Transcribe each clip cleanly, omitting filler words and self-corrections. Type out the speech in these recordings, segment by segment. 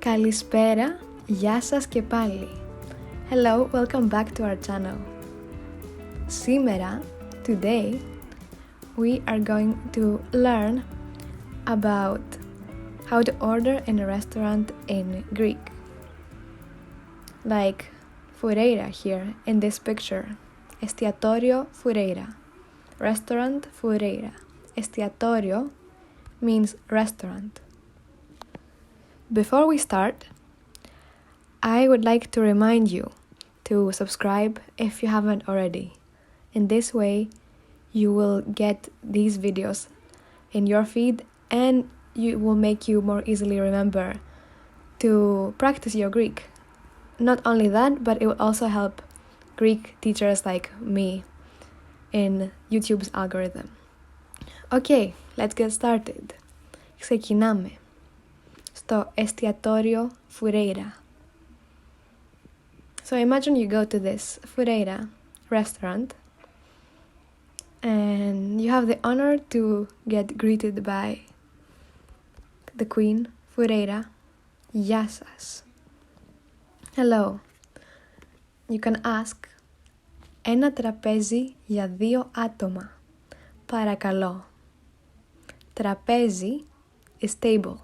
Καλησπέρα, γεια σας και πάλι. Hello, welcome back to our channel. Σήμερα, today, we are going to learn about how to order in a restaurant in Greek. Like Foureira here in this picture. Εστιατόριο Foureira. Restaurant Foureira. Εστιατόριο means restaurant. Before we start, I would like to remind you to subscribe if you haven't already. In this way, you will get these videos in your feed and it will make you more easily remember to practice your Greek. Not only that, but it will also help Greek teachers like me in YouTube's algorithm. Okay, let's get started. Ξεκινάμε. Στο εστιατόριο Foureira. So imagine you go to this Foureira restaurant and you have the honor to get greeted by the queen Foureira. Γεια σας. Hello. You can ask, ένα τραπέζι για 2 άτομα. Παρακαλώ. Τραπέζι is table.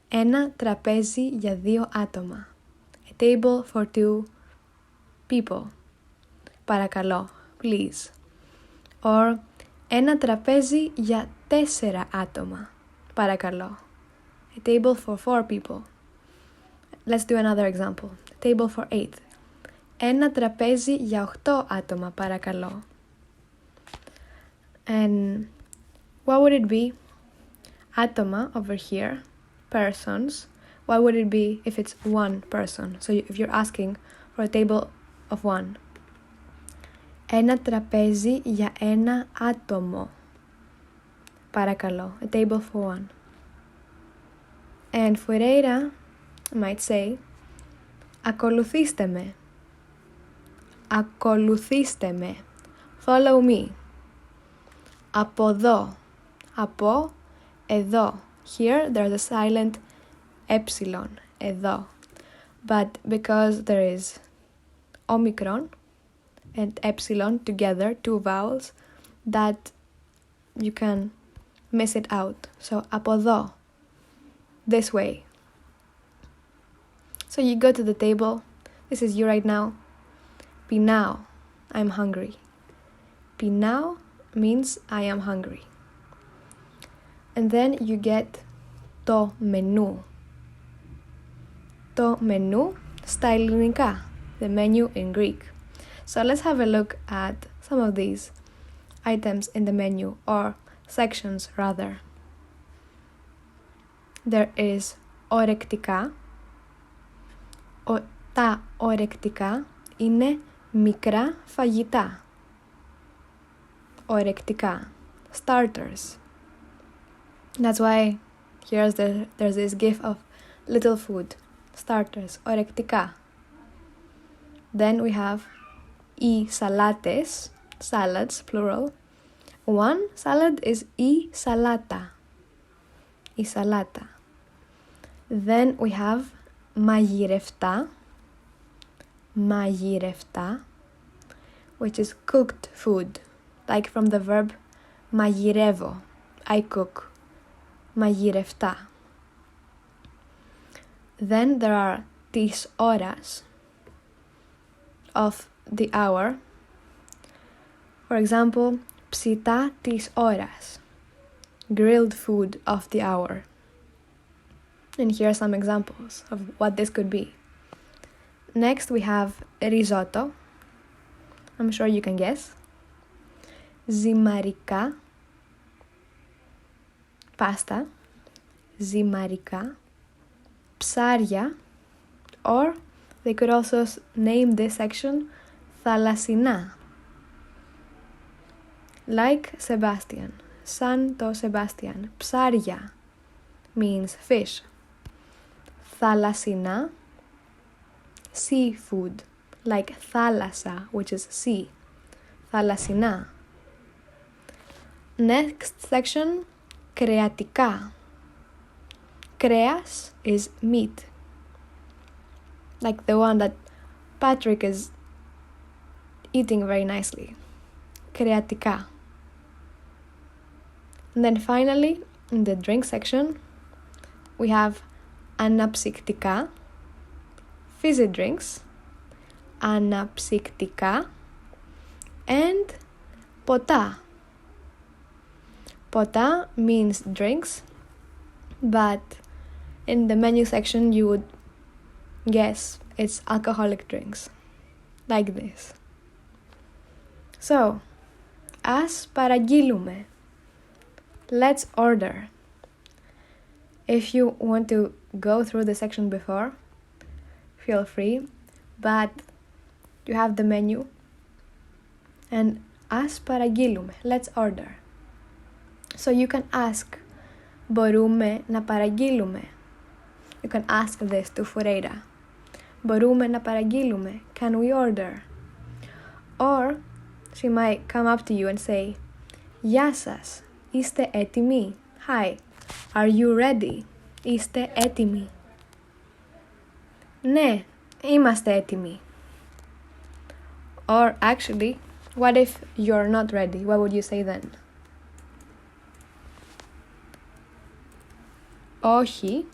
Ένα τραπέζι για 2 άτομα. A table for 2 people. Παρακαλώ, please. Or ένα τραπέζι για 4 άτομα. Παρακαλώ. A table for 4 people. Let's do another example. A table for 8. Ένα τραπέζι για 8 άτομα. Παρακαλώ. And what would it be? Άτομα over here. Persons. What would it be if it's 1 person? So if you're asking for a table of 1. Ένα τραπέζι για 1 άτομο. Παρακαλώ. A table for 1. And Foureira might say, ακολουθήστε με. Ακολουθήστε με. Follow me. Από εδώ. Από εδώ. Here there's a silent epsilon. Εδώ. But because there is omicron and epsilon together, 2 vowels, that you can miss it out. So από εδώ. This way. So you go to the table. This is you right now. Πεινάω. I'm hungry. Πεινάω means I am hungry. And then you get το μενού. Το μενού στα ελληνικά. The menu in Greek. So let's have a look at some of these items in the menu, or sections rather. There is ορεκτικά. Τα ορεκτικά είναι μικρά φαγητά. Ορεκτικά. Starters. That's why there's this gif of little food. Starters. Ορεκτικά. Then we have οι σαλάτες. Salads, plural. One salad is η σαλάτα. Η σαλάτα. Then we have μαγειρευτά. Μαγειρευτά. Which is cooked food. Like from the verb μαγειρεύω. I cook. Μαγειρευτά. Then there are της ώρας. Of the hour. For example, ψητά της ώρας. Grilled food of the hour. And here are some examples of what this could be. Next we have risotto. I'm sure you can guess. Ζυμαρικά. Pasta. Ζυμαρικά. Ψάρια. Or they could also name this section θαλασσινά. Like Sebastian. Σαν το Sebastian. Ψάρια means fish. Θαλασσινά. Seafood. Like θάλασσα, which is sea. Θαλασσινά. Next section, κρεατικά. Kreas is meat. Like the one that Patrick is eating very nicely. Kreatika. And then finally, in the drink section, we have αναψυκτικά, fizzy drinks, αναψυκτικά, and ποτά. Ποτά means drinks, but in the menu section you would guess it's alcoholic drinks, like this. So, ας παραγγείλουμε. Let's order. If you want to go through the section before, feel free, but you have the menu. And ας παραγγείλουμε. Let's order. So you can ask, μπορούμε να παραγγείλουμε. You can ask this to Foureira. Μπορούμε να παραγγείλουμε. Can we order? Or she might come up to you and say, γεια σας, είστε έτοιμοι? Hi, are you ready? Είστε έτοιμοι? Ναι, είμαστε έτοιμοι. Or actually, what if you're not ready? What would you say then? Όχι,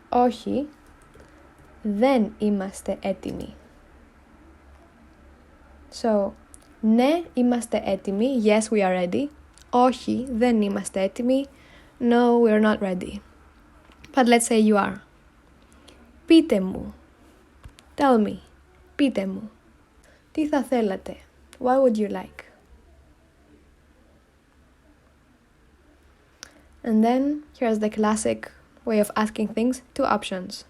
όχι, δεν είμαστε έτοιμοι. So, ναι, είμαστε έτοιμοι. Yes, we are ready. Όχι, δεν είμαστε έτοιμοι. No, we are not ready. But let's say you are. Πείτε μου. Tell me. Πείτε μου. Τι θα θέλατε? What would you like? And then, here's the classic way of asking things. 2 options.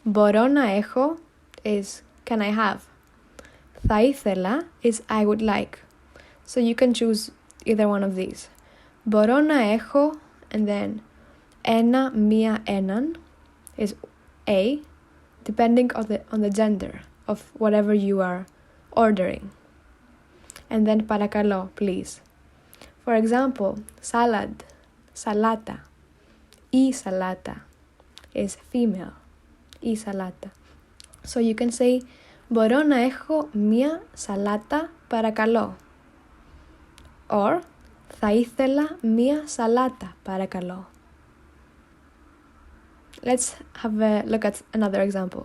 Μπορώ να έχω is can I have. Θα ήθελα is I would like. So you can choose either one of these. Μπορώ να έχω and then ένα, μία, έναν is A, depending on the gender of whatever you are ordering. And then παρακαλώ, please. For example, salad, salata, η salata is female, η salata. So you can say, μπορώ να έχω μία σαλάτα παρακαλώ. Or, θα ήθελα μία σαλάτα παρακαλώ. Let's have a look at another example.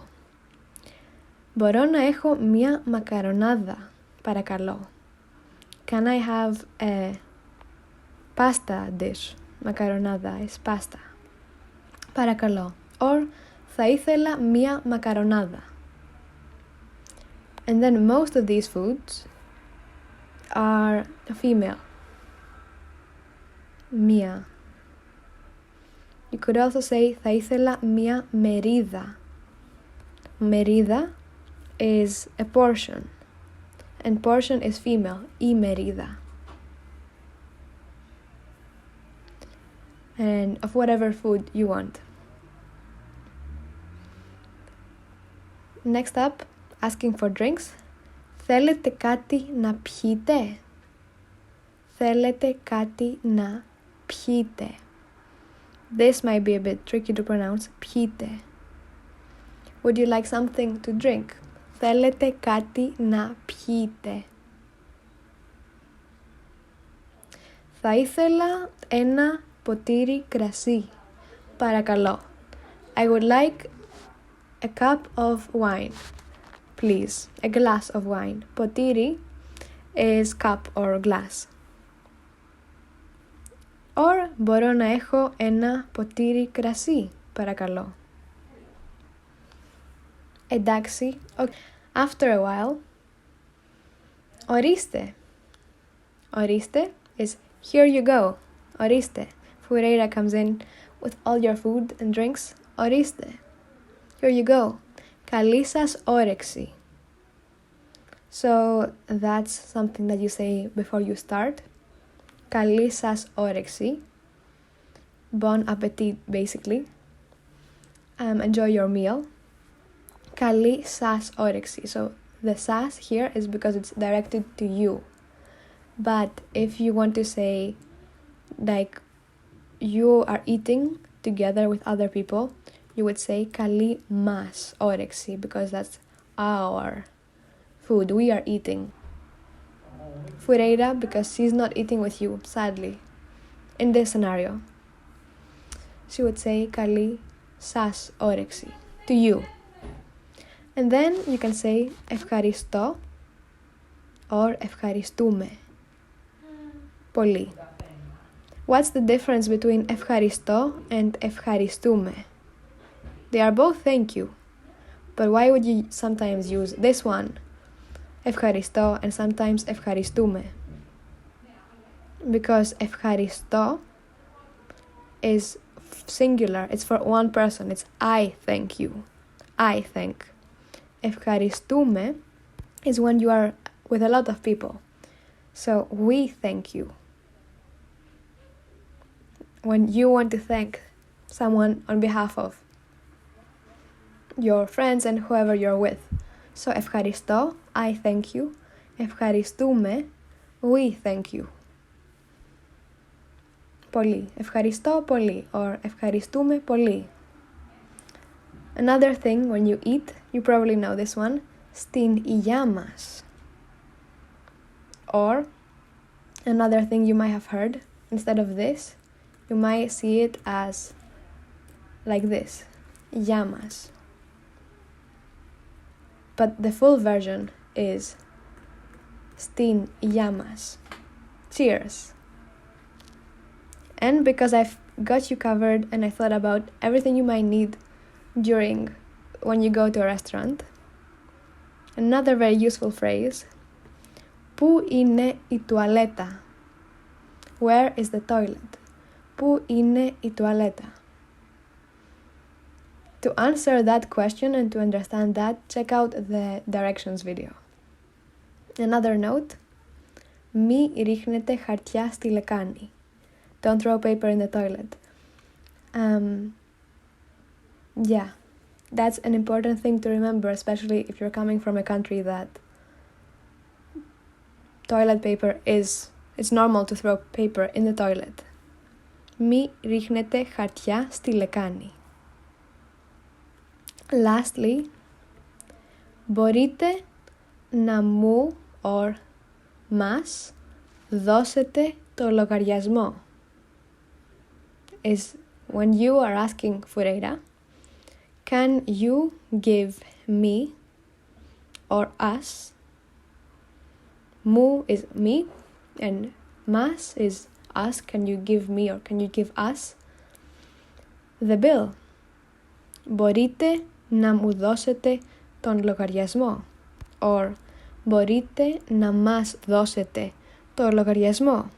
Μπορώ να έχω μία μακαρονάδα παρακαλώ. Can I have a pasta dish? Μακαρονάδα is pasta. Παρακαλώ. Or, θα ήθελα μία μακαρονάδα. And then most of these foods are female. Μία. You could also say θα ήθελα μία μερίδα. Μερίδα is a portion. And portion is female. Η μερίδα. And of whatever food you want. Next up, asking for drinks. Θέλετε κάτι να πιείτε? Θέλετε κάτι να πιείτε? This might be a bit tricky to pronounce. Πιείτε. Would you like something to drink? Θέλετε κάτι να πιείτε? Θα ήθελα ένα ποτήρι κρασί. Παρακαλώ. I would like a cup of wine. Please. A glass of wine. Ποτήρι is cup or glass. Or μπορώ να έχω ένα ποτήρι κρασί. Παρακαλώ. Εντάξει. Okay. After a while. Ορίστε. Ορίστε is here you go. Ορίστε. Foureira comes in with all your food and drinks. Ορίστε. Here you go. Καλή σας όρεξη. So that's something that you say before you start. Καλή σας όρεξη. Bon appetit, basically. Enjoy your meal. Καλή σας όρεξη. So the σας here is because it's directed to you. But if you want to say like you are eating together with other people, you would say καλή μας όρεξη, because that's our food, we are eating. Foureira, because she's not eating with you, sadly. In this scenario, she would say καλή σας όρεξη, to you. And then you can say ευχαριστώ or ευχαριστούμε πολύ. What's the difference between ευχαριστώ and ευχαριστούμε? They are both thank you, but why would you sometimes use this one, ευχαριστώ, and sometimes ευχαριστούμε? Because ευχαριστώ is singular, it's for one person, it's I thank you, I thank. Ευχαριστούμε is when you are with a lot of people, so we thank you. When you want to thank someone on behalf of your friends and whoever you're with. So ευχαριστώ, I thank you. Ευχαριστούμε, we thank you. Πολύ. Ευχαριστώ πολύ or ευχαριστούμε πολύ. Another thing, when you eat, you probably know this one, στην υγειά μας. Or another thing you might have heard, instead of this, you might see it as like this, υγειά μας. But the full version is στην υγειά μας. Cheers. And because I've got you covered and I thought about everything you might need when you go to a restaurant, another very useful phrase, πού είναι η τουαλέτα? Where is the toilet? Πού είναι η τουαλέτα? To answer that question and to understand that, check out the directions video. Another note, μη ρίχνετε χαρτιά στη λεκάνη. Don't throw paper in the toilet. Yeah, that's an important thing to remember, especially if you're coming from a country that toilet paper it's normal to throw paper in the toilet. Μη ρίχνετε χαρτιά στη λεκάνη. Lastly, μπορείτε να μου or μας δώσετε το λογαριασμό. Is when you are asking Foureira, can you give me or us? Mu is me and mas is us. Can you give me or can you give us the bill? Μπορείτε να μου δώσετε τον λογαριασμό or μπορείτε να μας δώσετε το λογαριασμό.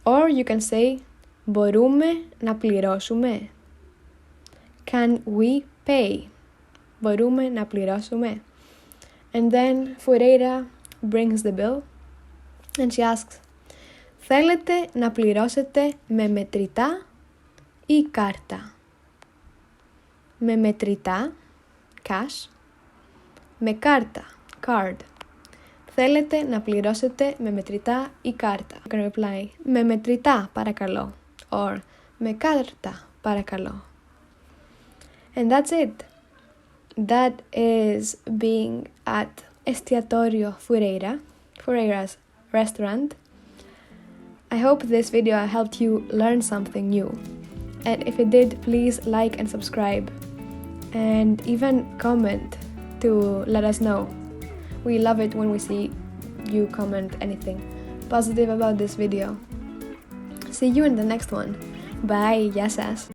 Or you can say μπορούμε να πληρώσουμε. Can we pay? Μπορούμε να πληρώσουμε. And then Foureira brings the bill and she asks, θέλετε να πληρώσετε με μετρητά ή κάρτα? Με μετρητά, cash, με κάρτα, card. Θέλετε να πληρώσετε με μετρητά ή κάρτα? You can reply, με μετρητά παρακαλώ, or με κάρτα παρακαλώ. And that's it. That is being at Estiatorio Foureira, Foureira's restaurant. I hope this video helped you learn something new. And if it did, please like and subscribe. And even comment to let us know. We love it when we see you comment anything positive about this video. See you in the next one. Bye, γεια σας.